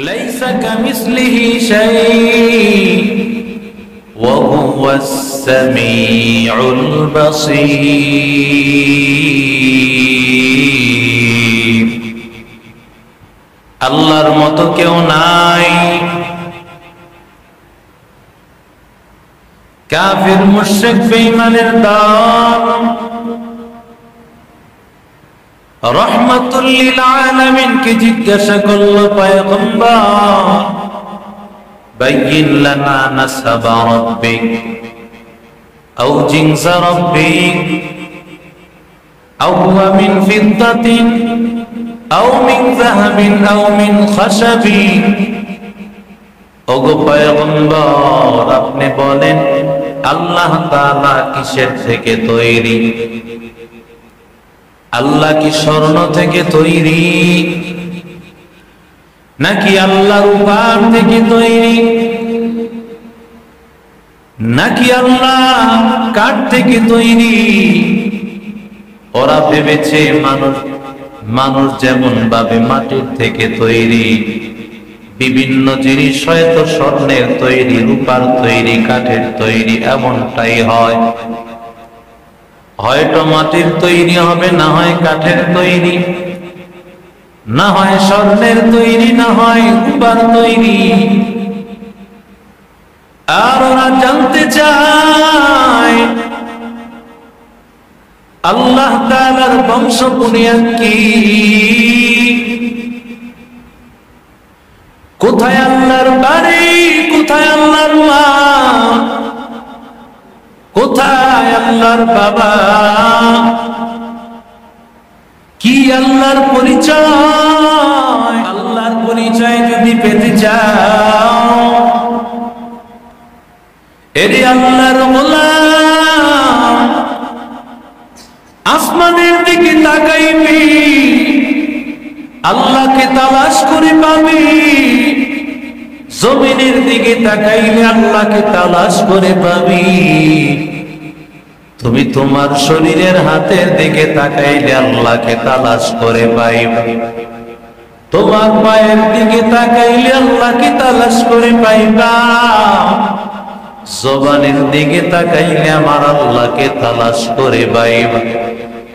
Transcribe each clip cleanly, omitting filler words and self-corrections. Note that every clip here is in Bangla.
লাইসা কামিসলিহি শাই ওয়া হুয়াস সামিউল বাসীর। আল্লাহর মতো কেউ নাই। কাফির মুশরিক বেঈমানের দল রহমাতুল লিল আলামিন কে জিজ্ঞাসা করল, পয়গম্বর বাইয়িন লানা নাসাবা রাব্বিক আও জিনসা রাব্বিক আও হুয়া মিন ফিদ্দাতিন আও মিন যাহাবিন আও মিন খাশাবিন। ওগো পয়গম্বর, আপনি বলেন আল্লাহ তাআলা কিসের থেকে তৈরি? আল্লাহ কি স্বর্ণ থেকে তৈরি, নাকি আল্লাহ রূপার থেকে তৈরি, নাকি আল্লাহ কাঠ থেকে তৈরি? ওরা ভেবেছে মানুষ যেমন ভাবে মাটির থেকে তৈরি, বিভিন্ন জিনিস হয়তো স্বর্ণের তৈরি, রূপার তৈরি, কাঠের তৈরি, এমনটাই হয়। হয়তো মাটির তৈরি হবে, না হয় কাঠের তৈরি, না হয় স্বর্ণের তৈরি, না হয় রূপার তৈরি। আর ওরা জানতে চায় আল্লাহ তাআলার বংশ বুনিয়াদ কি, কোথায় আল্লাহর বাড়ি, কোথায় আল্লাহর মা, কোথায় আল্লাহর বাবা, কি আল্লাহর পরিচয়? আল্লাহর পরিচয় যদি পেতে চাও, এরে আল্লাহর গোলাম, আসমানের দিকে তাকাইবি, আল্লাহকে তালাশ করে পাবি। জমিনের দিকে তাকাইলে আল্লাহকে তালাশ করে পাবি। তুমি তোমার শরীরের হাতের দিকে তাকাইলে আল্লাহকে তালাশ করে পাইবে। তোমার পায়ের দিকে তাকাইলে আল্লাহকে তালাশ করে পাইবা। জবানের দিকে তাকাইলে আমার আল্লাহকে তালাশ করে পাইবা।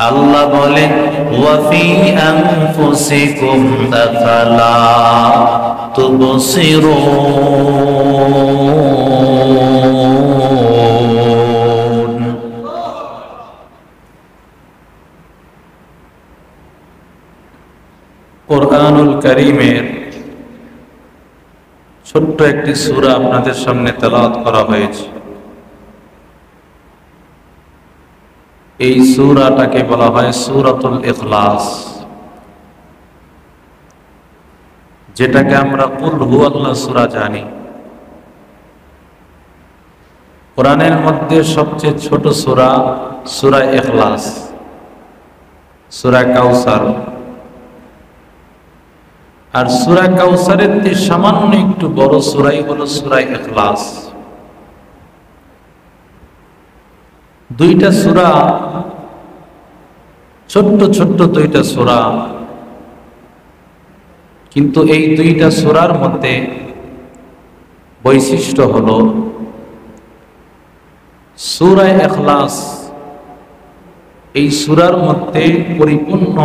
আল্লাহ বলেন, ওয়া ফি আনফুসিকুম আফালা তুবসিরুন। কোরআনুল কারীমের ছোট্ট একটি সূরা আপনাদের সামনে তেলাওয়াত করা হয়েছে। এই সূরাটাকে বলা হয় সূরাতুল ইখলাস, যেটাকে আমরা কুল হুয়াল্লাহ সূরা জানি। কোরআনের মধ্যে সবচেয়ে ছোট সূরা সূরা ইখলাস, সূরা কাউসার। আর সূরা কাউসারের চেয়ে সামান্য একটু বড় সূরাই হলো সূরা ইখলাস। দুইটা সূরা, ছোট্ট ছোট্ট দুইটা সূরা, কিন্তু এই দুইটা সূরার মধ্যে বৈশিষ্ট্য হলো সূরা ইখলাস এই সূরার মধ্যে পরিপূর্ণ,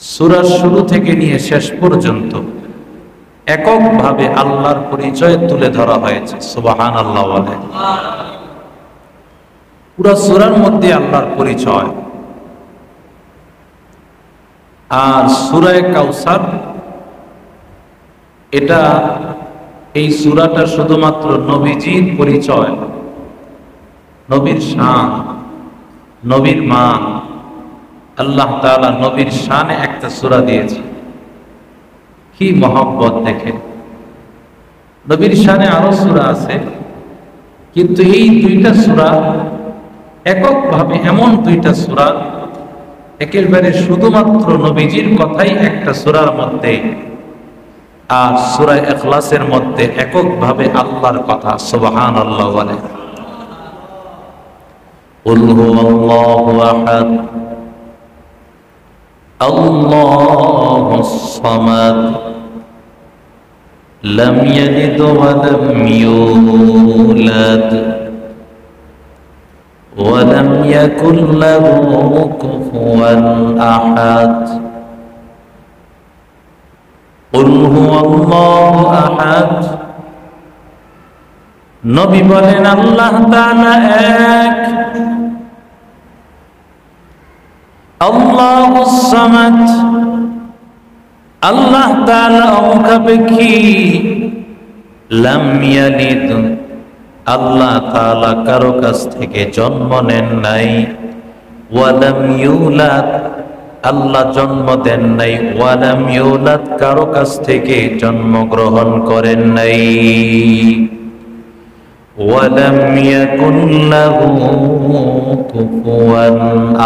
সূরার শুরু থেকে নিয়ে শেষ পর্যন্ত এককভাবে আল্লাহর পরিচয় তুলে ধরা হয়েছে। সুবহানাল্লাহ বলে। পুরা সূরার মধ্যে আল্লাহর পরিচয়। আর সূরা কাউসার, এটা এই সূরাটা শুধুমাত্র নবীজির পরিচয়, নবীর শান, নবীর মান। আল্লাহ তাআলা নবীর শানে একটা সূরা দিয়েছে। কি মহব্বত দেখেন! নবীর শানে আরো সূরা আছে, কিন্তু এই দুইটা সূরা এককভাবে, এমন দুইটা সূরা একেবারে শুধুমাত্র নবীজির কথাই একটা সূরার মধ্যে, আর সূরা ইখলাসের মধ্যে এককভাবে আল্লাহর কথা। সুবহানাল্লাহ বলে। কুল হুয়াল্লাহু আহাদ আল্লাহুস সামাদ لم يلد ولم يولد ولم يكن له كفوا أحد قل هو الله أحد নবী বলেন আল্লাহ তাআলা এক, আল্লাহুস সামাদ, আল্লাহ তাআলা অমুখাপেক্ষী, লাম ইয়ালিদ, আল্লাহ তাআলা কারো কাছ থেকে জন্ম নেন নাই, ওয়ালাম ইউলাদ, আল্লাহ জন্ম দেন নাই, ওয়ালাম ইউলাদ, কারো কাছ থেকে জন্মগ্রহণ করেন নাই, ওয়ালাম ইয়াকুন লাহু কুফুয়ান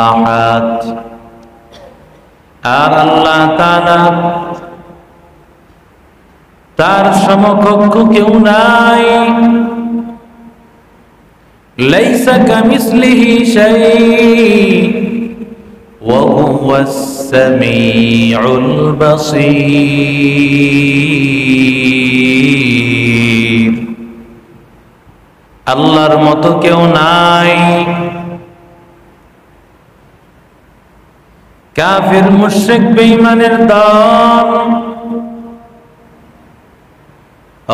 আহাদ, আর আল্লাহ তাআলা তার সমকক্ষ কেউ নাই, লাইসা কামিসলিহি শাই ওয়া হুয়াস সামিউল বাসীর, আল্লাহর মতো কেউ নাই। কাফির মুশরিক বেঈমানের দল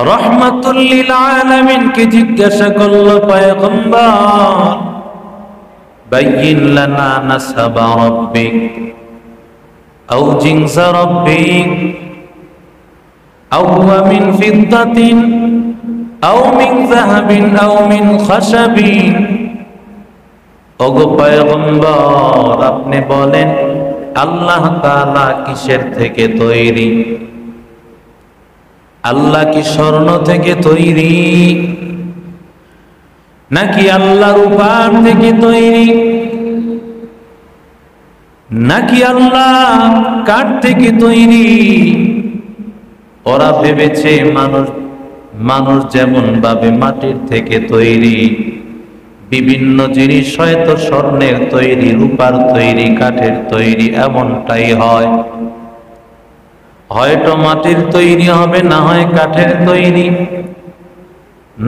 রাহমাতুল লিল আলামিন কে জিজ্ঞাসা করল, পয়গম্বর বাইয়িন লানা নাসাবা রাব্বিক আও জিনসা রাব্বিক আও হুয়া মিন ফিদ্দাতিন আও মিন যাহাবিন আও মিন খাশাবিন, ওগো পয়গম্বর আপনি বলেন আল্লাহ তাআলা কিসের থেকে তৈরি? আল্লাহ কি স্বর্ণ থেকে তৈরি, নাকি আল্লাহ রূপার থেকে তৈরি, নাকি আল্লাহ কাঠ থেকে তৈরি? ওরা ভেবেছে মানুষ যেমন ভাবে মাটির থেকে তৈরি, বিভিন্ন জিনিস হয়তো স্বর্ণের তৈরি, রূপার তৈরি, কাঠের তৈরি, এমনটাই হয়। হয়তো মাটির তৈরি হবে, না হয় কাঠের তৈরি,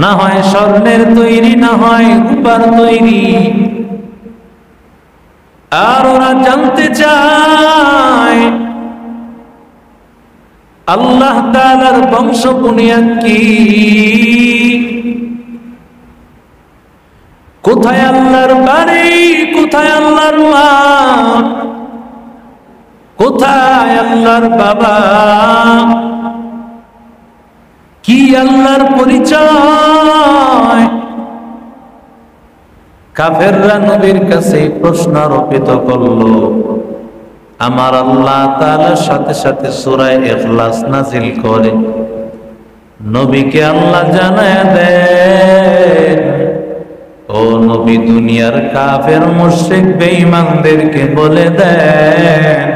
না হয় স্বর্ণের তৈরি, না হয় রূপার তৈরি। আর ওরা জানতে চায় আল্লাহ তাআলার বংশ বুনিয়াদ কি, কোথায় আল্লাহর বাড়ি, কোথায় আল্লাহর মা, কোথায় আল্লাহর বাবা, কি আল্লাহর পরিচয়? কাফেররা নবীর কাছে প্রশ্ন আরোপিত করলো। আমার আল্লাহ তাআলার সাথে সাথে সূরা ইখলাস নাজিল করে নবীকে আল্লাহ জানায় দেন, ও নবী দুনিয়ার কাফের মুশরিক বেঈমানদেরকে বলে দেন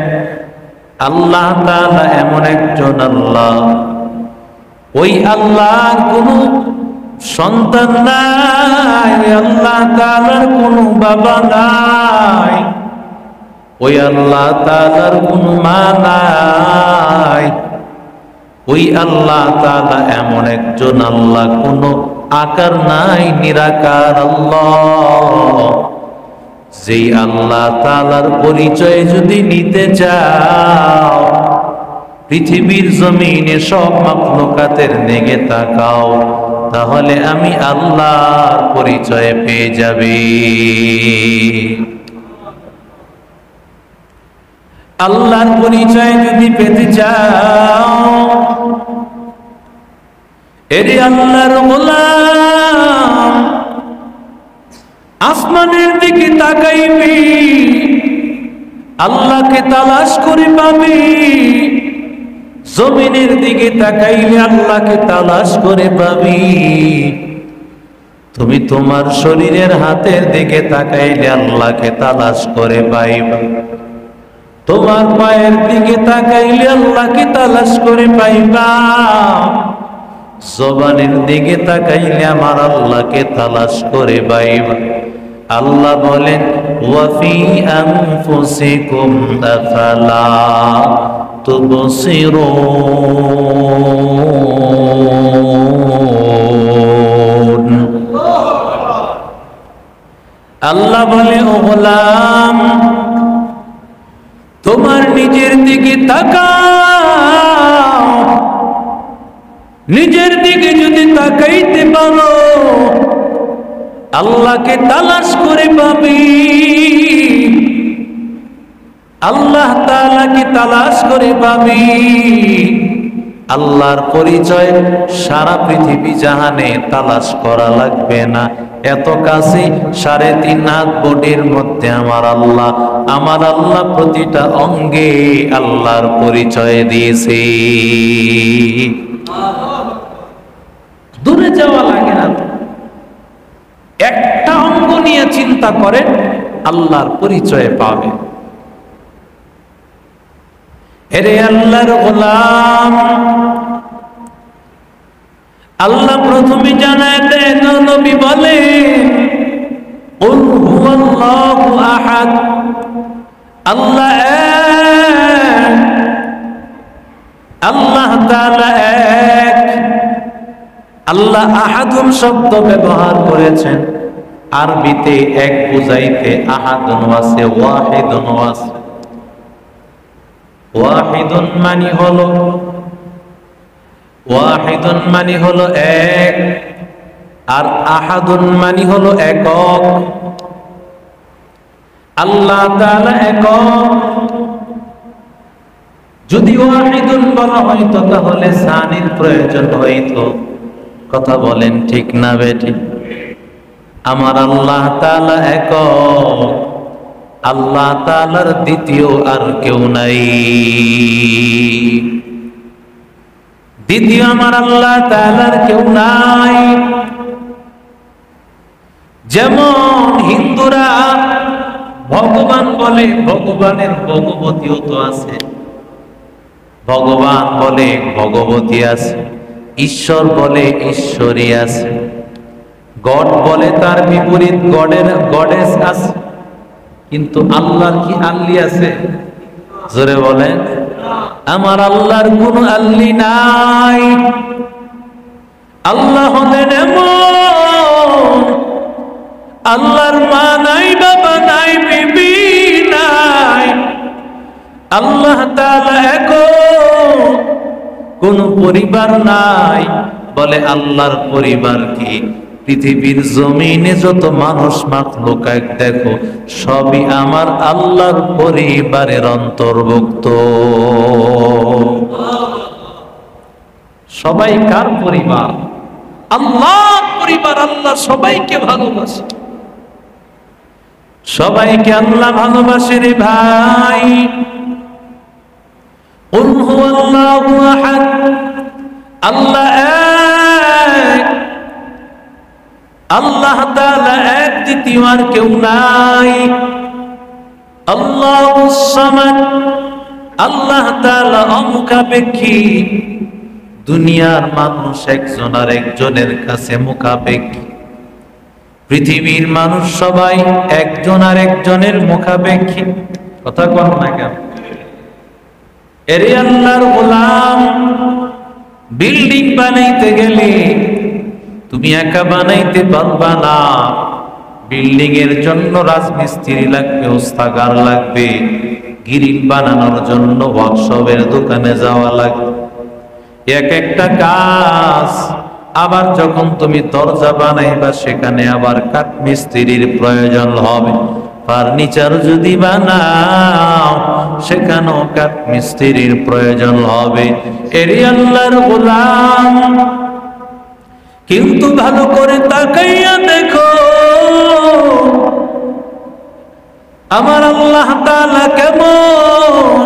আল্লাহ তাআলা এমন একজন আল্লাহ, ওই আল্লাহর কোনো সন্তান নাই, আল্লাহ তাআলার কোনো বাবা নাই, ওই আল্লাহ তাআলার কোনো মা নাই, ওই আল্লাহ তাআলা এমন একজন আল্লাহ, কোনো আকার নাই, নিরাকার আল্লাহ। যেই আল্লাহ তাআলার পরিচয় যদি নিতে চাও, পৃথিবীর জমিনে সব মাখলুকাতের দিকে তাকাও, তাহলে আমি আল্লাহর পরিচয় পেয়ে যাবে। আল্লাহর পরিচয় যদি পেতে চাও, এরে আল্লাহর গোলাম, আসমানের দিকে তাকাইবি, আল্লাহকে তালাশ করে পাবি। জমিনের দিকে তাকাইলে আল্লাহকে তালাশ করে পাবি। তুমি তোমার শরীরের হাতের দিকে তাকাইলে আল্লাহকে তালাশ করে পাইবা। তোমার পায়ের দিকে তাকাইলে আল্লাহকে তালাশ করে পাইবা। জবানের দিকে তাকাইলে আমার আল্লাহকে তালাশ করে পাইবা। আল্লাহ বলেন ওয়াফি আনফুসিকুম আফালা তুবসিরুন। আল্লাহ বলে, ও গোলাম, তোমার নিজের দিকে তাকাও। নিজের দিকে যদি তাকাইতে পারো, আল্লাহকে তালাশ করে পাবি। আল্লাহ তাআলাকে তালাশ করে পাবি। আল্লাহর পরিচয় সারা পৃথিবী জাহানে তালাশ করা লাগবে না, এত কাছে 3.5 হাত বডির মধ্যে আমার আল্লাহ প্রতিটা অঙ্গে আল্লাহর পরিচয় দিয়েছে। দূরে যাওয়া লাগে না, একটা অঙ্গ নিয়ে চিন্তা করেন, আল্লাহর পরিচয় পাবে। এরে আল্লাহর গোলাম, আল্লাহ প্রথমে জানায় দেন, নবী বলেন, কুল হুয়াল্লাহু আহাদ, আল্লাহ এক, আল্লাহ তাআলা এক। আল্লাহ আহাদুন শব্দ ব্যবহার করেছেন, আরবিতে এক বুঝাইতে আহাদুন আছে, ওয়াহিদুন আছে। ওয়াহিদুন মানি হলো এক, আর আহাদুন মানি হলো একক। আল্লাহ তাআলা একক। যদি ওয়াহিদুন বলা হইতো তাহলে সানির প্রয়োজন হইতো। কথা বলেন ঠিক না বেঠিক? আমার আল্লাহ তাআলা একক, আল্লাহ তাআলার দ্বিতীয় আর কেউ নাই। দ্বিতীয় আমার আল্লাহ তাআলার কেউ নাই। যেমন হিন্দুরা ভগবান বলে, ভগবানের ভগবতীও তো আছে। ভগবান বলে ভগবতী আছে, ঈশ্বর বলে ঈশ্বরী আছে, গড বলে তার বিপরীত গডেস আছে। কিন্তু আল্লাহর কি আল্লি আছে? জোরে বলেন। আমার আল্লাহর কোনো আল্লি নাই। আল্লাহ হলেন এমন, আল্লাহর মা নাই, বাবা নাই, বিবি নাই। আল্লাহ তাআলা একক, কোনো পরিবার নাই। বলে আল্লাহর পরিবার কি? পৃথিবীর জমিনে যত মানুষ মাখলুক দেখো, সবই আমার আল্লাহর পরিবারের অন্তর্ভুক্ত। সবাই কার পরিবার? আল্লাহর পরিবার। আল্লাহ সবাইকে ভালোবাসে, সবাইকে আল্লাহ ভালোবাসে রে ভাই। কুল হুয়াল্লাহু আহাদ, আল্লাহ এক, আল্লাহ তাআলা এক, দ্বিতীয় আর কেউ নাই। আল্লাহুস সামাদ, আল্লাহ তাআলা অমুখাপেক্ষী। দুনিয়ার মানুষ একজন আর একজনের কাছে মুখাপেক্ষী। পৃথিবীর মানুষ সবাই একজন আর একজনের মুখাপেক্ষী। কথা কন না কেন? এরে আল্লাহর গোলাম, বিল্ডিং বানাইতে গেলে তুমি একা বানাইতে পারবা না। বিল্ডিং এর জন্য রাজমিস্ত্রি লাগবে, ওস্তাগার লাগবে। গ্রিল বানানোর জন্য ওয়ার্কশপের দোকানে যাওয়া লাগবে। এক একটা কাজ। আবার যখন তুমি দরজা বানাইবা, সেখানে আবার কাঠমিস্ত্রির প্রয়োজন হবে। ফার্নিচার যদি বানাও, সেখানেও কাঠমিস্ত্রির প্রয়োজন হবে। এরে আল্লাহর গোলাম, কিন্তু ভালো করে তাকাইয়া দেখো, আমার আল্লাহ তাআলা কেমন।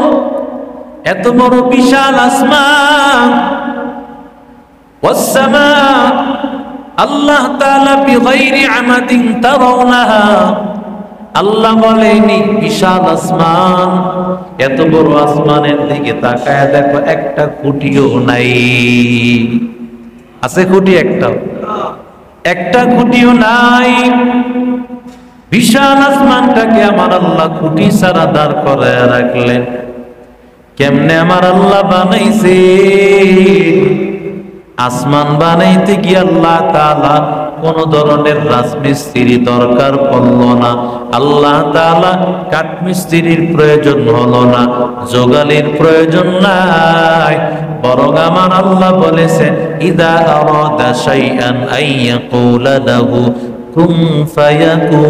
এত বড় বিশাল আসমান, ওয়াসসামা, আল্লাহ তাআলা বিগাইরি আমাদিন তারাউনাহা। আল্লাহ বলেনি বিশাল আসমান। এত বড় আসমানের দিকে তাকায় দেখো, একটা খুঁটিও নাই। আছে খুঁটি? একটা খুঁটিও নাই। বিশাল আসমানটাকে আমার আল্লাহ খুঁটি ছাড়া দাঁড় করায় রাখলেন। কেমনে আমার আল্লাহ বানাইছে? আসমান বানাইতে গিয়ে আল্লাহ তাআলা কোন ধরনের রাজমিস্ত্রি দরকার পড়লো না। আল্লাহ তাআলা কাঠমিস্ত্রির প্রয়োজন হলো না, যোগালির প্রয়োজন নাই। বরং আমার আল্লাহ বলেছেন, ইদা আরাদা শাইআন আইয়াকুলা লাহু কুন ফায়াকুন।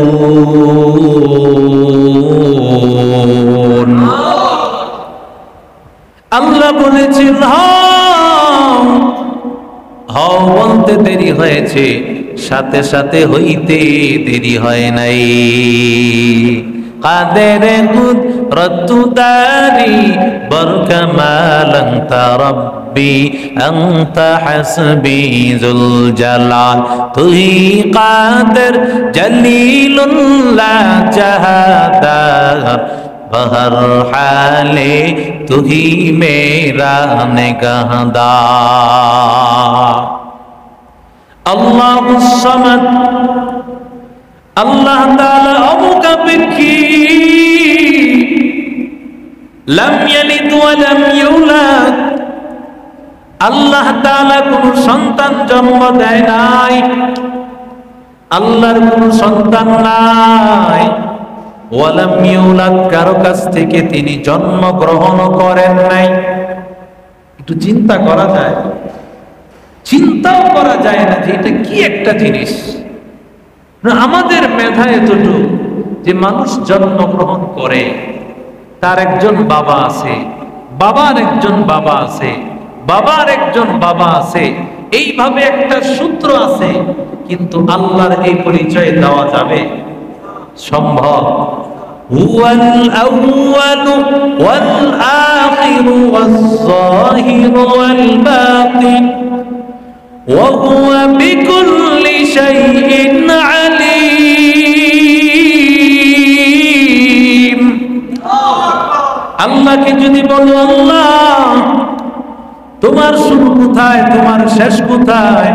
আল্লাহ বলেছেন হও বলতে দেরি হয়েছে, সাথে সাথে হইতে দেরি হয় নাই। কাদের কুদরতু দারি বরকামালান তারাব্বি আনতা হাসবি যুল জালাল। তুই কাদের জলিলুল্লাহ জাহাদার बहर हाले तू ही मेरा निगहदार। अल्लाहु समद, अल्लाह ताला अमुकापेक्षी, लम यलिद व लम युलाद। আল্লাহ তাআলা কোন সন্তান জন্ম দেয় নাই, আল্লাহর কোন সন্তান নাই। ওয়ালাম ইউলাদ, কারো কাছ থেকে তিনি জন্ম গ্রহণ করেন নাই। একটু চিন্তা করা যায়, চিন্তাও করা যায় না যে এটা কি একটা জিনিস। আমাদের মেধা এতটুকু যে মানুষ জন্মগ্রহণ করে, তার একজন বাবা আছে, বাবার একজন বাবা আছে, বাবার একজন বাবা আছে, এইভাবে একটা সূত্র আছে। কিন্তু আল্লাহর এই পরিচয় দেওয়া যাবে? সম্ভব? হুয়াল আউয়ালু ওয়াল আখিরু ওয়াজ যাহিরু ওয়াল বাতিন ওয়া হুয়া বিকুল্লি শাইইন আলীম। আল্লাহকে যদি বলো আল্লাহ তোমার শুরু কোথায়, তোমার শেষ কোথায়?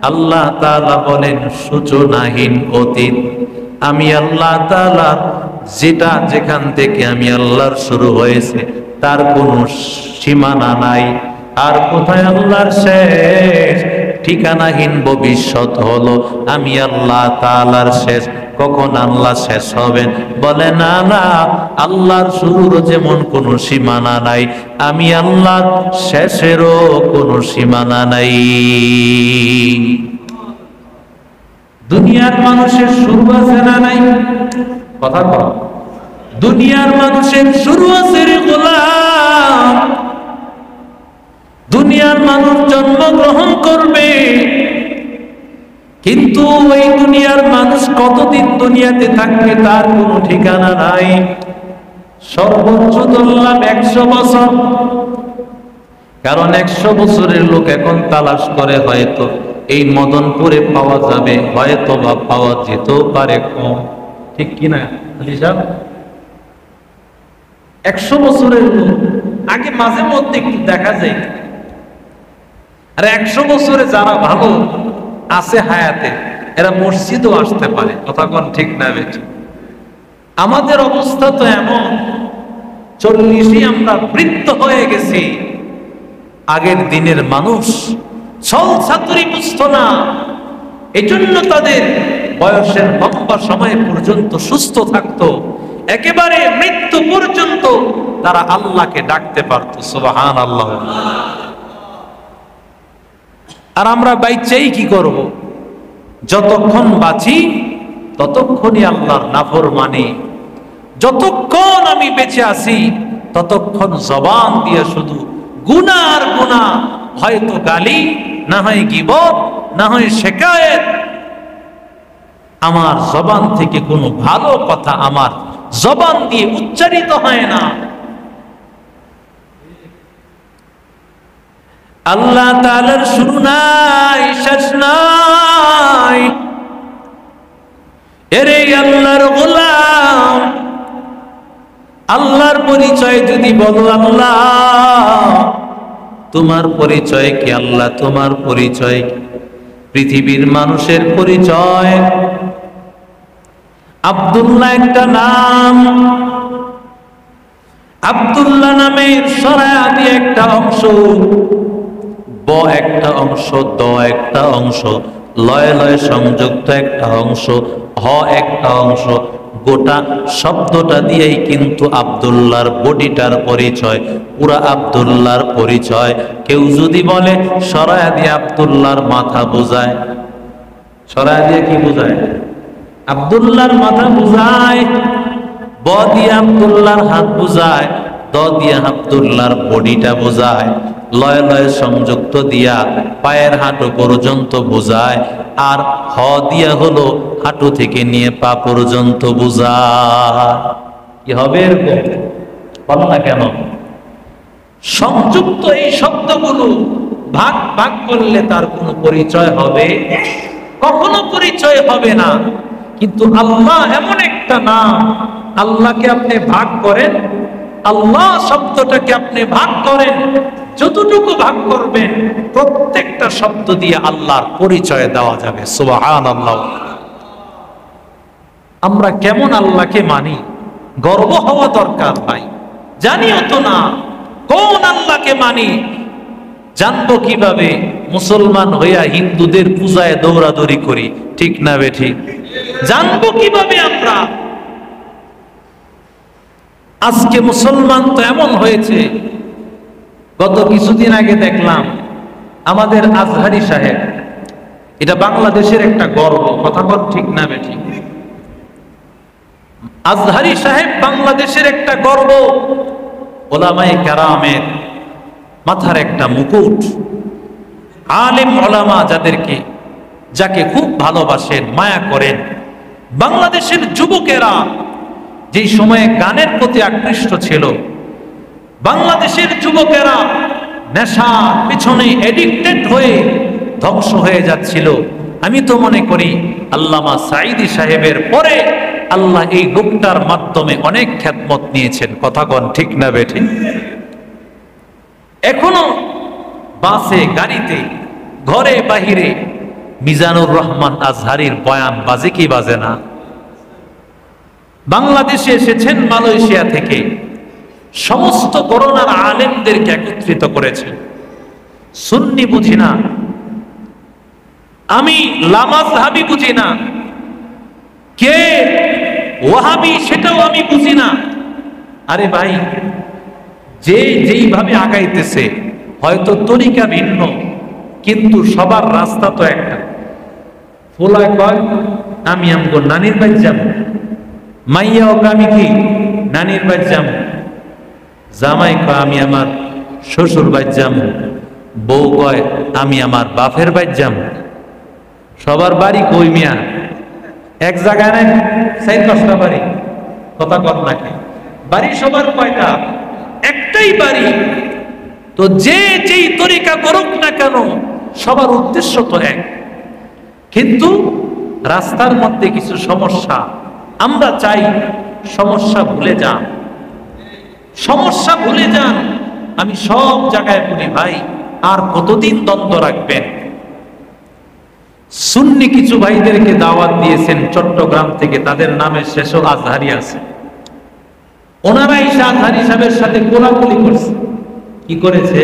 আল্লাহ তাআলা বলেন সূচনাহীন অতীত। আমি আল্লাহ তাআলা যেটা যেখান থেকে আমি আল্লাহর শুরু হয়েছে তার কোনো সীমানা নাই। আর কোথায় আল্লাহর শেষ? ঠিকানাহীন ভবিষ্যৎ হলো আমি আল্লাহ তাআলার শেষ। কখন আল্লাহ শেষ হবেন? বলে না না, আল্লাহর শুরুর যেমন কোনো সীমানা নাই, আমি আল্লাহর শেষেরও কোনো সীমানা নাই। দুনিয়ার মানুষের শুরু আছে না নাই? কথা বল। দুনিয়ার মানুষের শুরু আছে রে গোলাম। দুনিয়ার মানুষ জন্মগ্রহণ করবে, কিন্তু ওই দুনিয়ার মানুষ কতদিন দুনিয়াতে থাকবে তার কোনো ঠিকানা নাই। সর্বোচ্চ ধরলাম 100 বছর, কারণ 100 বছরের লোক এখন তালাশ করে, হয়তো এই মদনপুরে পাওয়া যাবে, হয়তো বা পাওয়া যেতেও পারে কম। ঠিক কিনা আলী সাহেব? 100 বছরের লোক আগে মাঝে মধ্যে একটু দেখা যায়, আর 100 বছরে যারা ভালো আছে হায়াতে, এরা মসজিদও আসতে পারে। কথা কোন ঠিক না বেঠিক? আমাদের অবস্থা তো এমন, 40-ই আমরা বৃদ্ধ হয়ে গেছি। আগের দিনের মানুষ ছল ছাতুরি বুঝতো না, এজন্য তাদের বয়সের লম্বা সময় পর্যন্ত সুস্থ থাকতো, একেবারে মৃত্যু পর্যন্ত তারা আল্লাহকে ডাকতে পারত। সুবহানাল্লাহ। আর আমরা বাইচাই কি করব? যতক্ষণ বাঁচি ততক্ষণই আল্লাহর নাফরমানি। যতক্ষণ আমি বেঁচে আছি ততক্ষণ জবান দিয়ে শুধু গুনাহ আর গুনাহ, হয়তো গালি, না হয় গীবত, না হয় শিকায়েত। আমার জবান থেকে কোনো ভালো কথা আমার জবান দিয়ে উচ্চারিত হয় না। আল্লাহ তাআলার শুরু নাই, শেষ নাই। এরে আল্লাহর গোলাম, আল্লাহর পরিচয় যদি বলো আল্লাহ, তোমার পরিচয় কি? আল্লাহ তোমার পরিচয় কি? পৃথিবীর মানুষের পরিচয় আব্দুল্লাহ একটা নাম, আব্দুল্লাহ নামের সরায়াদি একটা অংশ, ব একটা অংশ, দ একটা অংশ, লয়ে লয়ে সংযুক্ত একটা অংশ, হ একটা অংশ, গোটা শব্দটা দিয়েই কিন্তু আব্দুল্লাহর বডিটার পরিচয়, পুরা আব্দুল্লাহর পরিচয়। কেউ যদি বলে সরায়া দিয়ে আব্দুল্লাহর মাথা বোঝায়, সরায়া দিয়ে কি বোঝায়? আব্দুল্লাহর মাথা বোঝায়। ব দিয়ে আব্দুল্লাহর হাত বোঝায়, দ দিয়ে আব্দুল্লাহর বডিটা বোঝায়, লয় লয় সংযুক্ত দিয়া পায়ের হাঁটু পর্যন্ত বোঝায়, আর হ দিয়া হলো হাঁটু থেকে নিয়ে পা পর্যন্ত বোঝায়। কি হবে এরকম? বল না কেন? সংযুক্ত এই শব্দগুলো ভাগ ভাগ করলে তার কোনো পরিচয় হবে? কখনো পরিচয় হবে না। কিন্তু আল্লাহ এমন একটা নাম, আল্লাহকে আপনি ভাগ করেন, আল্লাহ শব্দটাকে আপনি ভাগ করেন, যতটুকু ভাগ করবেন প্রত্যেকটা শব্দ দিয়ে আল্লাহর পরিচয় দেওয়া যাবে। সুবহানাল্লাহ। আমরা কেমন আল্লাহকে মানি, গর্ব হওয়া দরকার ভাই। জানিও তো না কোন আল্লাহকে মানি। জানবো কিভাবে? মুসলমান হইয়া হিন্দুদের পূজায় দৌড়াদৌড়ি করি, ঠিক না বেঠিক? জানবো কিভাবে আমরা? আজকে মুসলমান তো এমন হয়েছে, গত কিছুদিন আগে দেখলাম আমাদের আজহারি সাহেব, এটা বাংলাদেশের একটা গর্ব, কথা বল ঠিক না বেঠিক? আজহারি সাহেব বাংলাদেশের একটা গর্ব, ওলামায়ে কেরামের মাথার একটা মুকুট, আলেম ওলামা যাকে খুব ভালোবাসেন, মায়া করেন। বাংলাদেশের যুবকেরা যেই সময়ে গানের প্রতি আকৃষ্ট ছিল, বাংলাদেশের যুবকেরা নেশার পিছনে এডিক্টেড হয়ে ধ্বংস হয়ে যাচ্ছিল। আমি তো মনে করি আল্লামা সাঈদী সাহেবের পরে আল্লাহ এই লোকটার মাধ্যমে অনেক খেদমত নিয়েছেন, কথা কন ঠিক না বেঠিক? এখনো বাসে, গাড়িতে, ঘরে বাহিরে মিজানুর রহমান আজহারির বয়ান বাজে কি বাজে না? বাংলাদেশে এসেছেন মালয়েশিয়া থেকে, সমস্ত করোনার আলেমদেরকে একত্রিত করেছেন। সুন্নি বুঝি না, আমি লামাজহাবি বুঝি না, কে ওয়াহাবি সেটাও আমি বুঝি না। আরে ভাই, যে যেইভাবে আগাইতেছে, হয়তো তরিকা ভিন্ন, কিন্তু সবার রাস্তা তো একটা। ফুলায় কয় আমি আমগো নানির বাড়ি যাবো, মাইয়া ওকে আমি কি নানির বাড়ি যাবো, জামাই কয় আমি আমার শ্বশুর বাড়ি যাবো, বউ কয় আমি আমার বাপের বাড়ি যাবো। সবার বাড়ি কই মিয়া? এক জায়গায় নাই, 4-5টা বাড়ি, কথা কর নাকি? বাড়ি সবার কয়টা? একটাই বাড়ি। তো যে যেই তরিকা করুক না কেন, সবার উদ্দেশ্য তো এক। কিন্তু রাস্তার মধ্যে কিছু সমস্যা, আমরা চাই সমস্যা ভুলে যান, সমস্যা ভুলে যান। আমি সব জায়গায় বলি ভাই, আর কতদিন দ্বন্দ্ব রাখবেন? সুন্নি কিছু ভাইদেরকে দাওয়াত দিয়েছেন চট্টগ্রাম থেকে, তাদের নামে শেষও আজহারি আছে। ওনারা ঈশা আজহারি সাহেবের সাথে কোলাকুলি করছে। কি করেছে?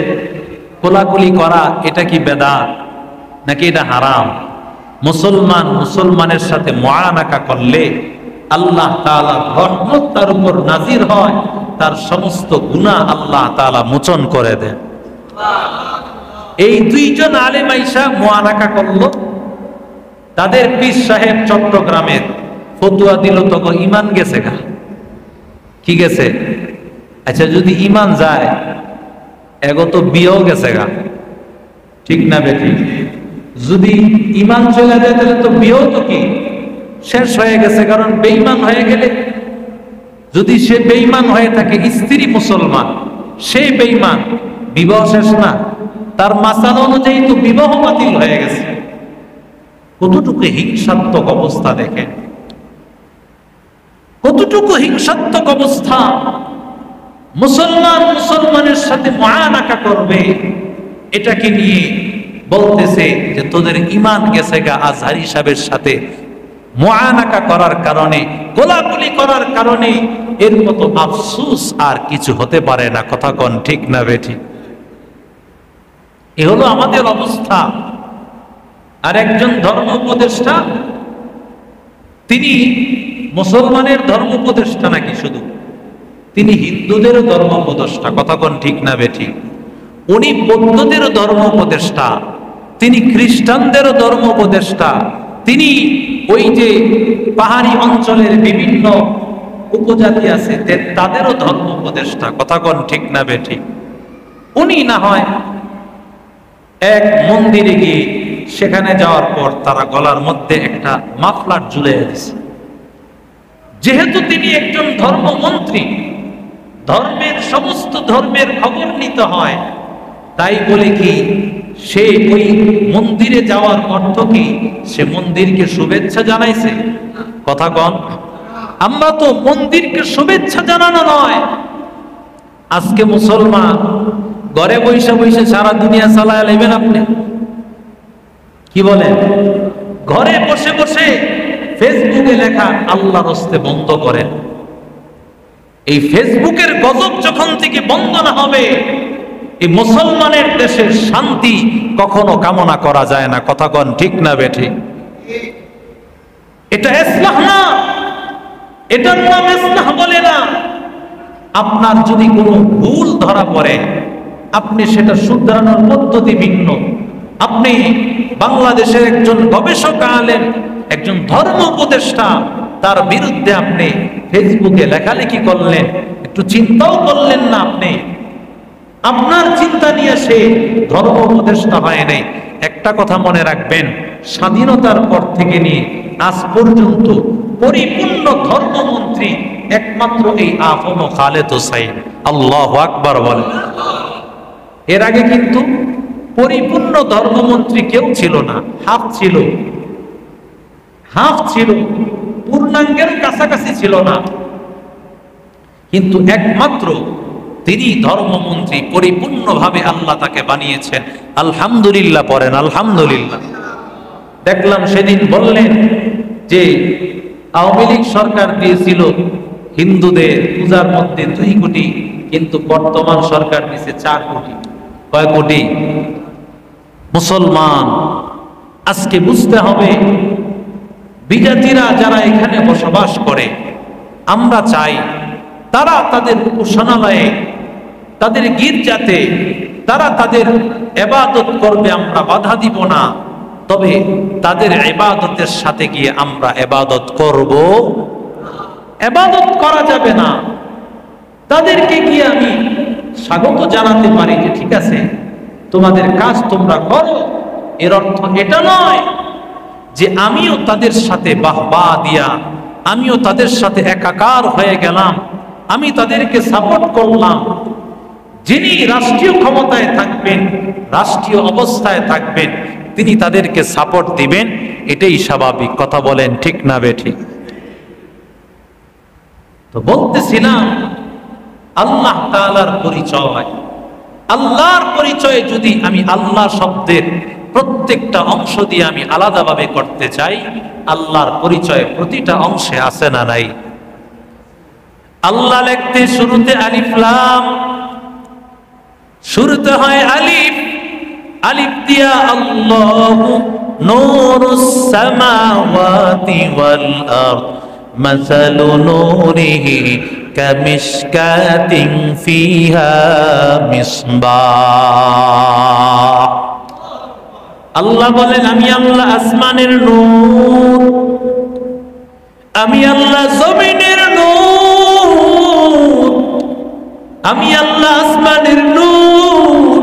কোলাকুলি করা এটা কি বেদাত নাকি এটা হারাম? মুসলমানের সাথে মুআনাকা করলে আল্লাহ তাআলার রহমত তার উপর নাজির হয়, তার সমস্ত গুনাহ আল্লাহ তাআলা মোচন করে দেন। এই দুইজন আলেম আইসা মুআনাকা করলো, তাদের পীর সাহেব চট্টগ্রামের ফতুয়া দিল, তখন ইমান গেছে গা। কি গেছে? আচ্ছা, যদি ইমান যায় এগো তো বিয়েও গেছে গা, ঠিক না বেঠিক? যদি ইমান চলে যায় তাহলে তো বিয়েও তো কি শেষ হয়ে গেছে, কারণ বেঈমান হয়ে গেলে, যদি সে বেঈমান হয়ে থাকে, স্ত্রী মুসলমান, সে বেঈমান, বিবাহ শেষ না? তার মাসালা অনুযায়ী তো বিবাহ বাতিল হয়ে গেছে। কতটুকু হিংসাত্মক অবস্থা দেখেন, কতটুকু হিংসাত্মক অবস্থা। মুসলমানের সাথে মুআনাকা করবে, এটাকে নিয়ে বলতেছে যে তোদের ইমান গেছে গা আজহারি সাহেবের সাথে মুআনাকা করার কারণে, কোলাকুলি করার কারণে এর মতো আফসোস আর কিছু হতে পারে না। কথা কোন ঠিক না বেঠিক? এ হলো আমাদের অবস্থা। আর একজন ধর্ম উপদেষ্টা, তিনি মুসলমানের ধর্ম উপদেষ্টা নাকি শুধু, তিনি হিন্দুদেরও ধর্ম উপদেষ্টা। কথা কোন ঠিক না বেঠিক? উনি বৌদ্ধদেরও ধর্ম উপদেষ্টা, তিনি খ্রিস্টানদেরও ধর্ম উপদেষ্টা, তিনি ওই যে পাহাড়ি অঞ্চলের বিভিন্ন উপজাতি আছে তাদেরও ধর্ম উপদেষ্টা। কথা কোন ঠিক না বেঠিক? উনি না হয় এক মন্দিরে গিয়ে সেখানে যাওয়ার পর তারা গলার মধ্যে একটা মাফলার ঝুলিয়ে দিছে। যেহেতু তিনি একজন ধর্মমন্ত্রী, ধর্মের সমস্ত ধর্মের খবর নিতে হয়, তাই বলে কি সে ওই মন্দিরে যাওয়ার অর্থ কি সে মন্দিরকে শুভেচ্ছা জানাইছে? কথা কন। আমরা তো মন্দিরকে শুভেচ্ছা জানানো নয়, আজকে মুসলমান ঘরে বৈশা বৈশা সারা দুনিয়া চালায় নেবেন আপনি? কি বলেন? ঘরে বসে বসে ফেসবুকে লেখা আল্লাহর হস্তে বন্ধ করেন। এই ফেসবুকের গজব যখন থেকে বন্ধ না হবে, এই মুসলমানের দেশের শান্তি কখনো কামনা করা যায় না। কথা কন ঠিক না বেঠিক? এটা ইসলাহ না, এটার নাম ইসলাহ বলে না। আপনার যদি কোনো ভুল ধরা পড়ে, আপনি সেটা শুধরানোর পদ্ধতি ভিন্ন। আপনি বাংলাদেশের একজন গবেষক আলেম, একজন ধর্ম উপদেষ্টা, তার বিরুদ্ধে আপনি ফেসবুকে লেখালেখি করলেন, একটু চিন্তাও করলেন না আপনি। আপনার চিন্তা নিয়ে সে ধর্ম উপদেষ্টা হয় নাই। একটা কথা মনে রাখবেন, স্বাধীনতার পর থেকে নিয়ে আজ পর্যন্ত পরিপূর্ণ ধর্মমন্ত্রী একমাত্র এই আফম খালেদ হোসাইন। আল্লাহু আকবার বলেন। এর আগে কিন্তু পরিপূর্ণ ধর্মমন্ত্রী কেউ ছিল না, হাফ ছিল, হাফ ছিল, পূর্ণাঙ্গের কাছাকাছি ছিল না। কিন্তু একমাত্র তিনি ধর্মমন্ত্রী, পরিপূর্ণভাবে আল্লাহ তাকে বানিয়েছেন। আলহামদুলিল্লাহ পড়েন, আলহামদুলিল্লাহ। দেখলাম সেদিন বললেন যে আওয়ামী লীগ সরকার দিয়েছিল হিন্দুদের পূজার মধ্যে 2 কোটি, কিন্তু বর্তমান সরকার দিয়েছে 4 কোটি। কয় কোটি? মুসলমান আজকে বুঝতে হবে, বিজাতিরা যারা এখানে বসবাস করে, আমরা চাই তারা তাদের উপাসনালয়ে, তাদের গির্জাতে তারা তাদের ইবাদত করবে, আমরা বাধা দিব না। তবে তাদের ইবাদতের সাথে গিয়ে আমরা ইবাদত করব, ইবাদত করা যাবে না। তাদেরকে গিয়ে আমি স্বাগত জানাতে পারি যে ঠিক আছে, তোমাদের কাজ তোমরা করো। এর অর্থ এটা নয় যে আমিও তাদের সাথে বাহবা দিয়া, আমিও তাদের সাথে একাকার হয়ে গেলাম, আমি তাদেরকে সাপোর্ট করলাম। যিনি রাষ্ট্রীয় ক্ষমতায় থাকবেন, রাষ্ট্রীয় অবস্থায় থাকবেন, তিনি তাদেরকে সাপোর্ট দিবেন, এটাই স্বাভাবিক। কথা বলেন ঠিক না বেঠিক? তো বলতেছিলাম আল্লাহ তাআলার পরিচয়, আল্লাহর পরিচয় যদি আমি আল্লাহ শব্দের প্রত্যেকটা অংশ দিয়ে আমি আলাদাভাবে করতে চাই, আল্লাহর পরিচয় প্রতিটা অংশে আছে না নাই? আল্লাহ লিখতে শুরুতে আলিফ লাম, শুরুতে হয় আলিফ, আলিফ দিয়া আল্লাহু নূরুস সামাওয়াতি ওয়াল আরদ মাসালু নূরিহি কামিশকাতিন ফিহা মিসবাহ। আল্লাহ বলেন আমি আল্লাহ আসমানের নূর, আমি আল্লাহ জমিনের নূর, আমি আল্লাহ আসমানের নূর,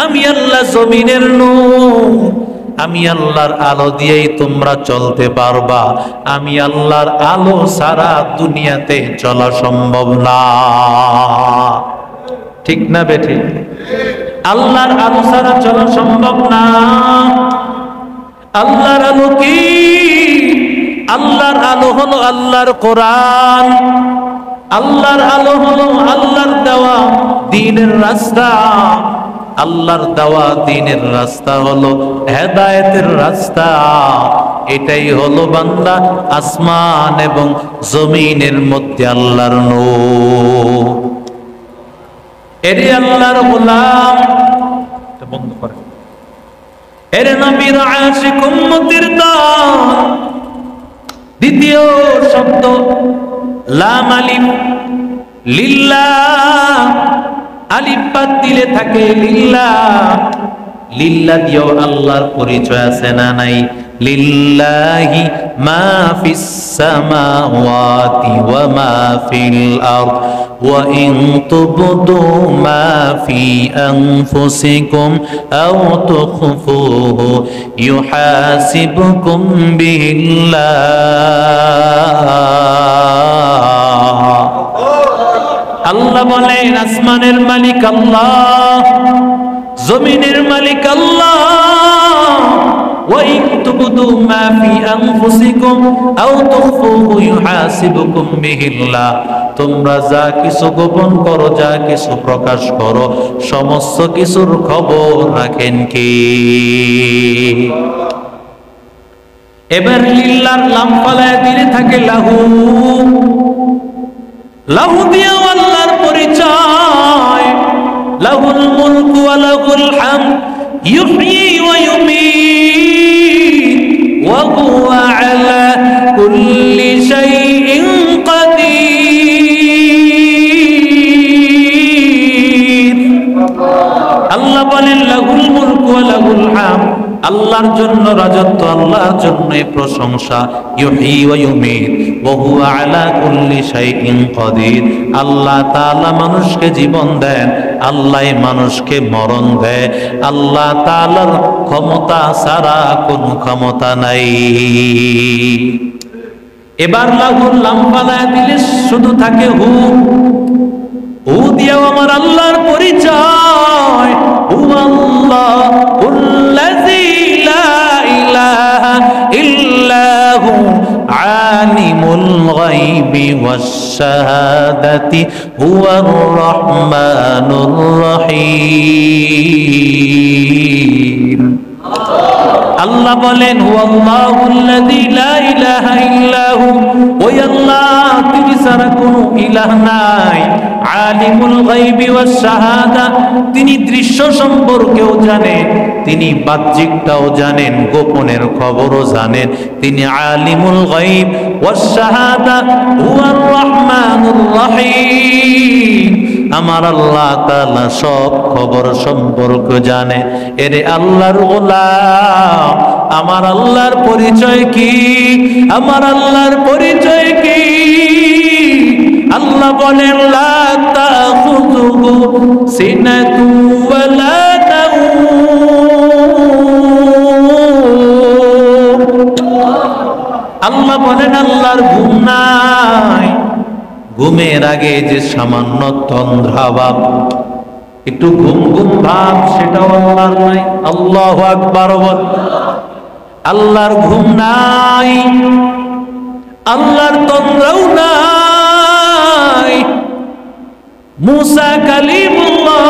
আমি আল্লাহ জমিনের নূর। আমি আল্লাহর আলো দিয়েই তোমরা চলতে পারবা, আমি আল্লাহর আলো ছাড়া দুনিয়াতে চলা সম্ভব না। ঠিক না বেঠিক? আল্লাহর আলো ছাড়া চলা সম্ভব না। আল্লাহর আলো কি? আল্লাহর আলো হলো আল্লাহর কোরআন, আল্লাহর আলো হলো আল্লাহর দেওয়া দ্বীনের রাস্তা, আল্লাহর দেওয়া দ্বীনের রাস্তা হলো হেদায়েতের রাস্তা। এটাই হলো বান্দা আসমান এবং জমিনের মধ্যে আল্লাহর নূর। এরে আল্লাহর গোলাম, এটা বন্ধ করে। এরে নবীর আশিক উম্মতের দল। দ্বিতীয় শব্দ লাম আলিফ লিল্লাহ, আলিফ বাদ দিলে থাকে লিল্লাহ। লিল্লাহ দিয়েও আল্লাহর পরিচয় আছে না নাই? লিল্লাহি মা ফিস সামাওয়াতি ওয়া মা ফিল আরদ ওয়া ইন তুবদু মা ফি আনফুসিকুম আও তুখফুহু ইউহাসিবুকুম বিল্লাহ। আল্লাহ বলেন আসমানের মালিক আল্লাহ, জমিনের মালিক আল্লাহ। ওয়া ইন তুবদু মা ফি আনফুসিকুম আও তুখফুহু ইউহাসিবুকুম বিল্লাহ। তোমরা যা কিছু গোপন করো, যা কিছু প্রকাশ করো, সমস্ত কিছুর খবর রাখেন কে? এবার লিল্লাহর লাম ফালায় দিলে থাকে লাহু। লাহু দিয়েও আল্লাহর পরিচয়। লাহুল মুলকু ওয়া লাহুল হামদ ইউহয়ী ওয়া ইউমীত ওয়া হুয়া আলা কুল্লি শাইইন কাদির। আল্লাহ বলেন লাহুল মুলকু ওয়া লাহুল হামদ, আল্লাহর জন্য রাজত্ব, আল্লাহর জন্য প্রশংসা। ইউহয়ী ওয়া ইউমীত ওয়া হুয়া আলা কুল্লি শাইইন কাদির। আল্লাহ তাআলা মানুষকে জীবন দেন, আল্লাহ মানুষকে মরণ দেয়। আল্লাহ তাআলার ক্ষমতা ছাড়া কোনো ক্ষমতা নাই। এবার লাহুল লাম ফালায় দিলে শুধু থাকে হু। হু দিয়েও আমার আল্লাহর পরিচয়। হুয়াল্লাহুল্লাযী লা ইলাহা ইল্লা হু আলিমুল গায়বি ওয়াশ শাহাদাতি হুয়ার রহমানুর রহিম। আল্লাহ বলেন হুয়াল্লাহুল্লাযী লা ইলাহা ইল্লা হু, ওই আল্লাহ, তিনি ছাড়া কোনো ইলাহ নাই। আলিমুল গায়বি ওয়াশ শাহাদা, তিনি দৃশ্য সম্পর্কেও জানেন, তিনি বাহ্যিকটাও জানেন, গোপনের খবরও জানেন। তিনি আলিমুল গায়ব ওয়াশ শাহাদা হুয়ার রহমানুর রহিম। আমার আল্লাহ তাআলা সব খবর সম্পর্ক জানে। এরে আল্লাহর গোলাম, আমার আল্লাহর পরিচয় কি? আমার আল্লাহর পরিচয় কি? আল্লাহ বলেন লা তাখুযুহু সিনাতু ওয়া লা নাওম। আল্লাহ বলেন আল্লাহর ঘুম নাই। ঘুমের আগে যে সামান্য তন্দ্রা ভাব, একটু ঘুম ঘুম ভাব, সেটাও আল্লাহর নাই। আল্লাহু আকবার বল। আল্লাহর ঘুম নাই, আল্লাহর তন্দ্রাও নাই। মুসা কালিমুল্লাহ,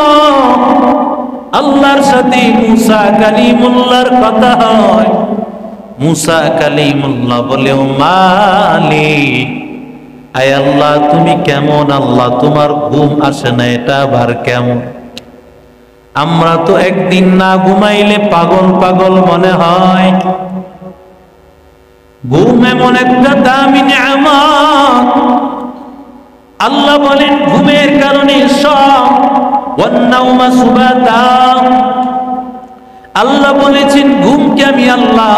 আল্লাহর সাথে মুসা কালিমুল্লাহর কথা হয়। মুসা কালিমুল্লাহ বলে ও মালিক, আয় আল্লাহ তুমি কেমন? আল্লাহ তোমার ঘুম আসে না, এটা আবার কেমন? আমরা তো একদিন না ঘুমাইলে পাগল পাগল মনে হয়। ঘুম এমন একটা দামি নিয়ামত। আল্লাহ বলেন ঘুমের কারণে সব ওয়ান্নাউমা সুবাতা। আল্লাহ বলেছেন ঘুমকে আমি আল্লাহ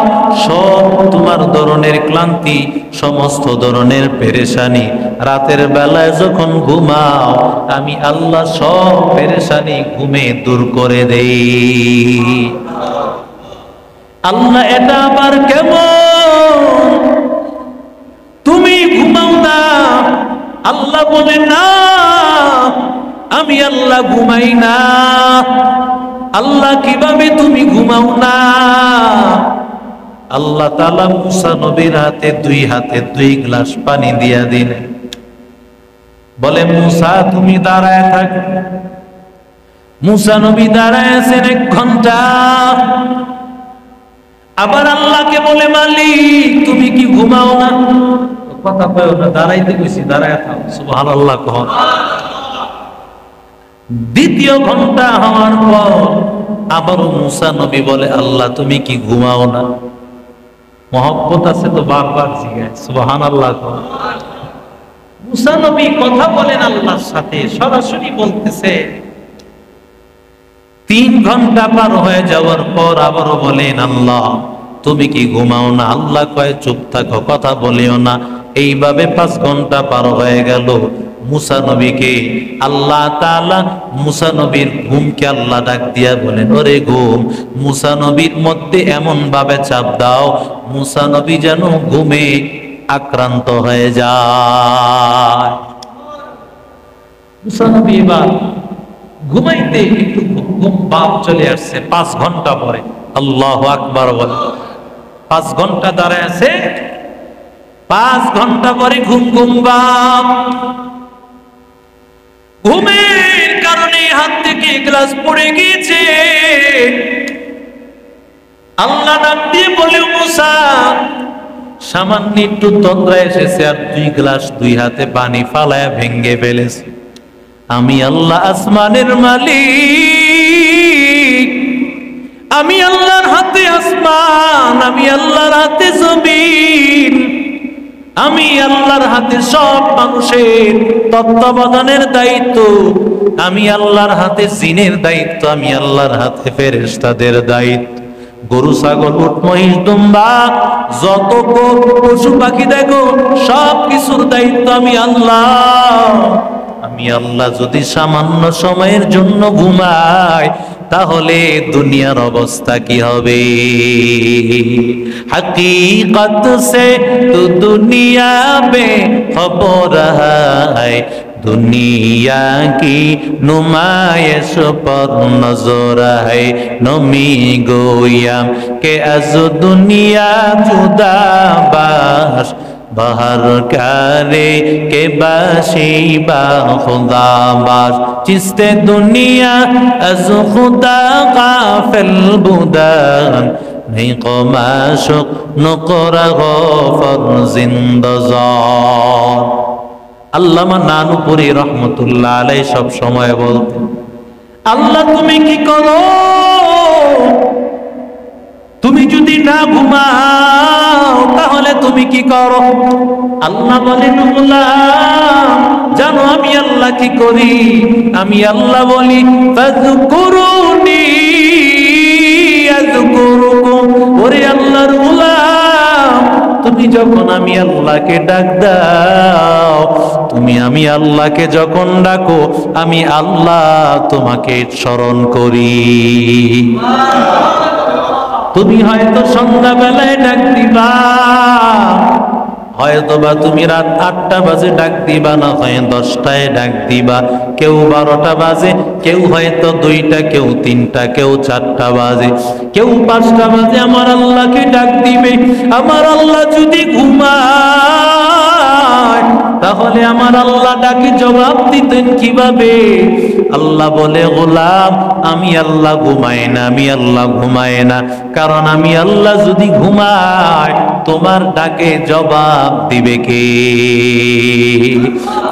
সব তোমার ধরনের ক্লান্তি, সমস্ত ধরনের পেরেশানি, রাতের বেলায় যখন ঘুমাও আমি আল্লাহ সব পেরেশানি ঘুমে দূর করে দেই। আল্লাহ এটা আবার কেমন? তুমি ঘুমাও না? আল্লাহ বলে না, আমি আল্লাহ ঘুমাই না। আল্লাহ কিভাবে তুমি ঘুমাও না? আল্লাহ তাআলা মুসা নবীর হাতে দুই গ্লাস পানি দিয়া দিলেন। বলে মুসা তুমি দাঁড়ায় থাক। মুসা নবী দাঁড়ায় আছেন 1 ঘন্টা। আবার আল্লাহকে বলে, মালিক তুমি কি ঘুমাও না? কথা কয়ও না, দাঁড়াইতে কইছি, দাঁড়ায় থাও। সুবহানাল্লাহ কহ। দ্বিতীয় ঘন্টা হওয়ার পর আবারও মুসা নবী বলে, আল্লাহ তুমি কি ঘুমাও না? মহব্বত আছে তো বারবার জিজ্ঞাসা। সুবহানাল্লাহ কহ। মুসা নবী কথা বলেন আল্লাহর সাথে, সরাসরি বলতেছে। 3 ঘন্টা পার হয়ে যাওয়ার পর আবারও বলেন, আল্লাহ তুমি কি ঘুমাও না? আল্লাহ কয়, চুপ থাকো, কথা বলিও না। এইভাবে 5 ঘন্টা পার হয়ে গেল। মুসা নবীকে আল্লাহ তাআলা, মুসা নবীর ঘুমকে আল্লাহ ডাক দিয়া বলেন, ওরে ঘুম, মুসা নবীর মধ্যে এমন ভাবে চাপ দাও মুসা নবী যেন ঘুমে আক্রান্ত হয়ে যায়। মুসা নবী এবার ঘুমাইতে একটু ঘুম ভাব চলে আসছে 5 ঘন্টা পরে। আল্লাহু আকবার বলে। 5 ঘন্টা দাঁড়ায় আছে, 5 ঘন্টা পরে ঘুম ভাব। ঘুমের কারণে হাত থেকে গ্লাস পড়ে গিয়েছে। আল্লাহ ডাক দিয়ে বলে, মুসা সামান্য একটু তন্দ্রা এসেছে আর 2 গ্লাস 2 হাতে পানি ফালায় ভেঙ্গে ফেলেছে। আমি আল্লাহ আসমানের মালিক, আমি আল্লাহর হাতে আসমান, আমি আল্লাহর হাতে জমিন, আমি আল্লাহর হাতে সব মানুষের তত্ত্বাবধানের দায়িত্ব, আমি আল্লাহর হাতে জিনের দায়িত্ব, আমি আল্লাহর হাতে ফেরেশতাদের দায়িত্ব। গরু ছাগল উট মহিষ দুম্বা যত পশু পাখি দেখো সব কিছুর দায়িত্ব আমি আল্লাহ। আমি আল্লাহ যদি সামান্য সময়ের জন্য ঘুমাই তাহলে দুনিয়ার অবস্থা কি হবে? হकीकत से तो दुनिया में खबर है, दुनिया की नुमाइश पर नजर है। नमी गोया के अज दुनिया जुदा बाश बाहर करे के बाशी बा खुदा बाश, जिसते दुनिया अज खुदा गाफिल बुदान नहीं कमाशुक नुकरा गफर जिंदजार। আল্লামা নানুপুরি রহমতুল্লাহ আলাইহি সব সময় বলতেন, আল্লাহ তুমি কি করো? তুমি যদি না ঘুমাও তাহলে তুমি কি করো? আল্লাহ বলেন, গোলাম জানো আমি আল্লাহ কি করি? আমি আল্লাহ বলি, ফাযকুরুনি আযকুরুকুম। ওরে আল্লাহর গোলাম, তুমি যখন আমি আল্লাহকে ডাক দাও, তুমি আমি আল্লাহকে যখন ডাকো, আমি আল্লাহ তোমাকে স্মরণ করি। তুমি হয়তো সন্ধ্যাবেলায় ডাক দিবা, হয়তো বা তুমি রাত 8টা বাজে ডাক দিবা, না হয় 10টায় ডাক দিবা, কেউ 12টা বাজে, কেউ হয়তো 2টা, কেউ 3টা, কেউ 4টা বাজে, কেউ 5টা বাজে আমার আল্লাহকে ডাক দিবে। আমার আল্লাহ যদি ঘুমায় তাহলে আমার আল্লাহ ডাকে জবাব দিতেন কিভাবে? আল্লাহ বলে, গোলাম আমি আল্লাহ ঘুমাই না, আমি আল্লাহ ঘুমাই না, কারণ আমি আল্লাহ যদি ঘুমাই তোমার ডাকে জবাব দিবে কে?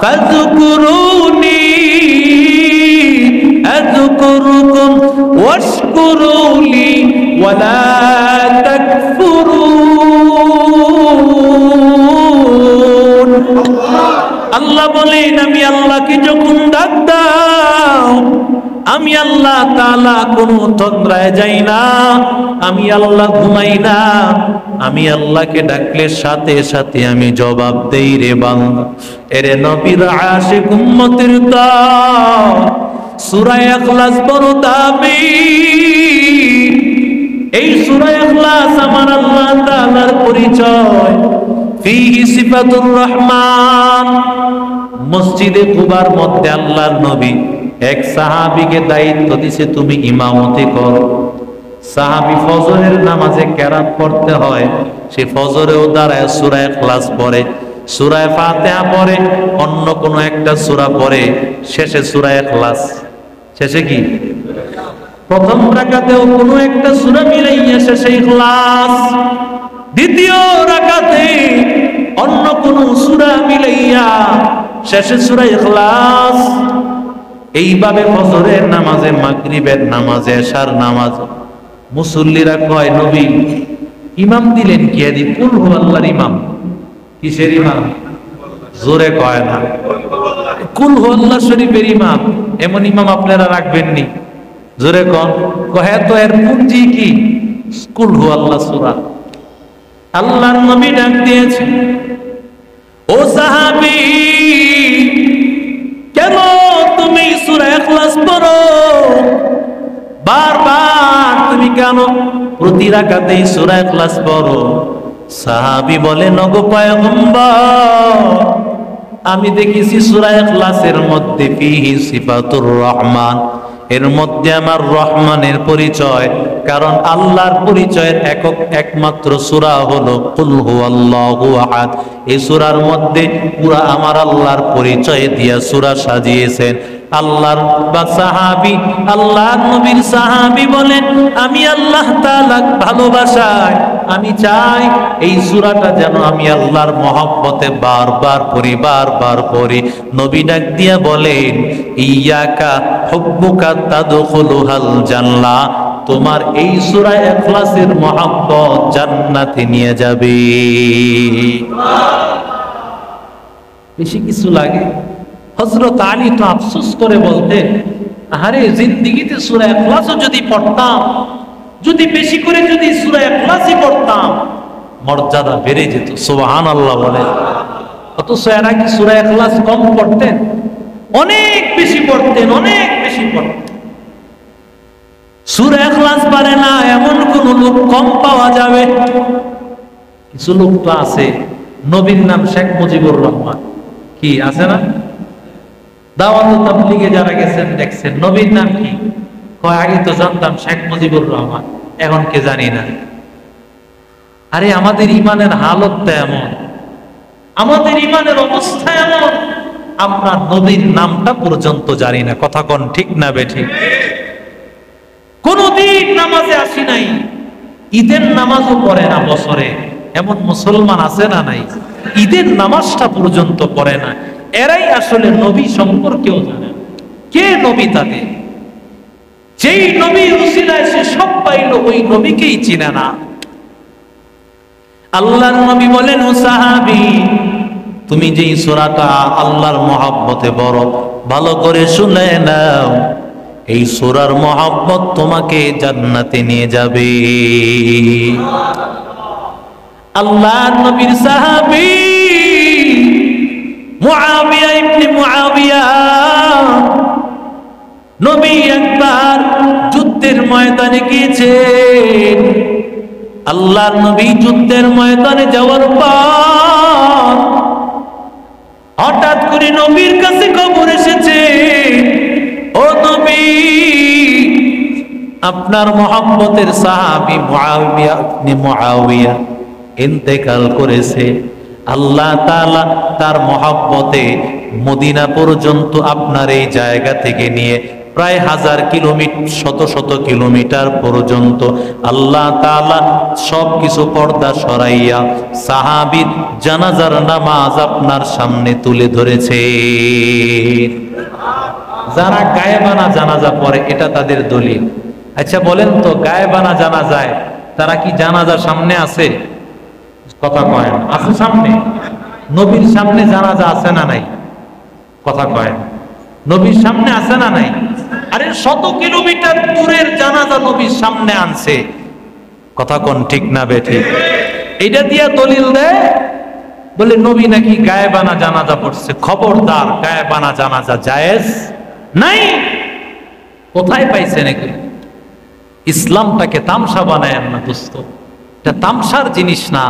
ফাযকুরুনি আযকুরুকুম ওয়াশকুরুলি ওয়ালা তাকফুরুন। আল্লাহ বলেন, আমি আল্লাহকে যখন ডাক দাও, আমি আল্লাহ তাআলা কোনো তন্দ্রায় যাই না, আমি আল্লাহ ঘুমাই না, আমি আল্লাহকে ডাকলে সাথে সাথে আমি জবাব দেই রে বান্দা। এরে নবীর আশিক উম্মতের দল, সূরা ইখলাস বড় দামি। এই সূরা ইখলাস আমার আল্লাহ তাআলার পরিচয়। ফিহি সিফাতুর রহমান। মসজিদে কুবার মধ্যে আল্লাহর নবী এক সাহাবীকে দায়িত্ব দিছে, তুমি ইমামতি করো। সাহাবী ফজরের নামাজে কেরাত পড়তে হয়, সে ফজরেও দাঁড়ায় সূরা ইখলাস পড়ে, সূরা ফাতিহা পড়ে, অন্য কোনো একটা সূরা পড়ে, শেষে সূরা ইখলাস। শেষে কি? প্রথম রাকাতেও কোনো একটা সূরা মিলাইয়া শেষে ইখলাস, দ্বিতীয় রাকাতে অন্য কোন সূরা মিলাইয়া শেষে সূরা ইখলাস। এইভাবে ফজরের নামাজে, মাগরিবের নামাজে, এশার নামাজ মুসল্লিরা কয় নবী ইমাম দিলেন কি? আদি কুল হু আল্লাহর ইমাম। কিসের ইমাম? জোরে কয় না। কুল হু আল্লাহ শরীফের ইমাম। এমন ইমাম আপনারা রাখবেননি। জোরে কন। কহে তো এর পুঁজি কি? কুল হু আল্লাহ সূরা। আল্লাহর নবী ডাক দিয়েছেন, ও সাহাবী, কেন তুমি সূরা ইখলাস পড়ো? বারবার তুমি কেন প্রতি রাকাতেই সূরা ইখলাস পড়ো? সাহাবী বলে, নগো পয়গম্বর, আমি দেখেছি সূরা ইখলাসের মধ্যে ফিহি সিফাতুর রহমান, এর মধ্যে আমার রহমানের পরিচয়। কারণ আল্লাহর পরিচয়ের একমাত্র সূরা হলো কুল হুয়াল্লাহু আহাদ। এই সূরার মধ্যে পুরা আমার আল্লাহর পরিচয় দিয়া সূরা সাজিয়েছেন। আল্লাহর বা সাহাবী, আল্লাহর নবীর সাহাবী বলেন, আমি আল্লাহ তাআলা ভালোবাসায় আমি চাই এই সূরাটা যেন আমি আল্লাহর মহব্বতে বারবার পড়ি, বারবার পড়ি। নবী ডাক দিয়া বলেন, ইয়াকা হুব্বুকা তাদখুলুহাল জান্নাহ, তোমার এই সূরা ইখলাসের মহব্বত জান্নাতে নিয়ে যাবে। বেশি কিছু লাগে? হযরত আলী তো আফসোস করে বলতেন, আরে জিন্দেগিতে সূরা ইখলাসও যদি পড়তাম, যদি বেশি করে যদি সূরা ইখলাসই পড়তাম, মর্যাদা বেড়ে যেত। সুবহানাল্লাহ বলেন। অথচ এরা কি সূরা ইখলাস কম পড়তেন? অনেক বেশি পড়তেন, অনেক বেশি পড়তেন। সূরা ইখলাস পারে না এমন কোন লোক কম পাওয়া যাবে? কিছু লোক তো আছে, নবীর নাম শেখ মুজিবুর রহমান, কি আছে না? দাওয়াত তাবলীগে যারা গেছেন দেখছেন, নবীর নাম কি? কয় আগে তো জানতাম শেখ মুজিবুর রহমান, এখন কে জানি না। আরে আমাদের ইমানের হালতটা এমন, আমাদের ইমানের অবস্থা এমন, আমরা নবীর নামটা পর্যন্ত জানি না। কথা কোন ঠিক না বেঠিক? কোনদিন নামাজে আসি নাই, ঈদের নামাজও পড়ে না বছরে, এমন মুসলমান আছে না নাই? ঈদের নামাজটা পর্যন্ত পড়ে না। এরাই আসলে নবী সম্পর্কেও জানে না। কে নবী তাদের? যেই নবীর উসিলায় সে সব পাইল, ওই নবীকেই চিনে না। আল্লাহর নবী বলেন, ও সাহাবী, তুমি যেই সূরাটা আল্লাহর মহব্বতে বড়, ভালো করে শুনে নাও, এই সূরার মহব্বত তোমাকে জান্নাতে নিয়ে যাবে। আল্লাহর নবীর সাহাবী মুআবিয়া ইবনে মুআবিয়া, নবী একবার যুদ্ধের ময়দানে গিয়েছেন। আল্লাহর নবী যুদ্ধের ময়দানে যাওয়ার পর হঠাৎ করে নবীর কাছে খবর এসেছে, ও নবী, আপনার মহব্বতের সাহাবী মুআবিয়া ইবনে মুআবিয়া ইন্তেকাল করেছে। আল্লাহ তাআলা তার মহব্বতে মদিনা পর্যন্ত আপনার এই জায়গা থেকে নিয়ে প্রায় 1000 কিলোমিটার, শত শত কিলোমিটার পর্যন্ত আল্লাহ তাআলা সবকিছু পর্দা সরাইয়া সাহাবীর জানাজার নামাজ আপনার সামনে তুলে ধরেছে। যারা গায়েবানা জানাজা পড়ে, এটা তাদের দলিল। আচ্ছা বলেন তো, গায়েবানা জানাজায় তারা কি জানাজা সামনে আছে? কথা কয় না। আছে সামনে? নবীর সামনে জানাজা আছে না নাই? কথা কয় না। নবীর সামনে আছে না নাই? আরে শত কিলোমিটার দূরের জানাজা নবীর সামনে আনছে। কথা কোন ঠিক না বেঠিক? এটা দিয়া দলিল দেয়, বলে নবী নাকি গায়েবানা জানাজা পড়ছে। খবরদার, গায়েবানা জানাজা জায়েজ নাই। কোথায় পাইছে নাকি? ইসলামটাকে তামসা বানায় না দোস্ত, এটা তামসার জিনিস না।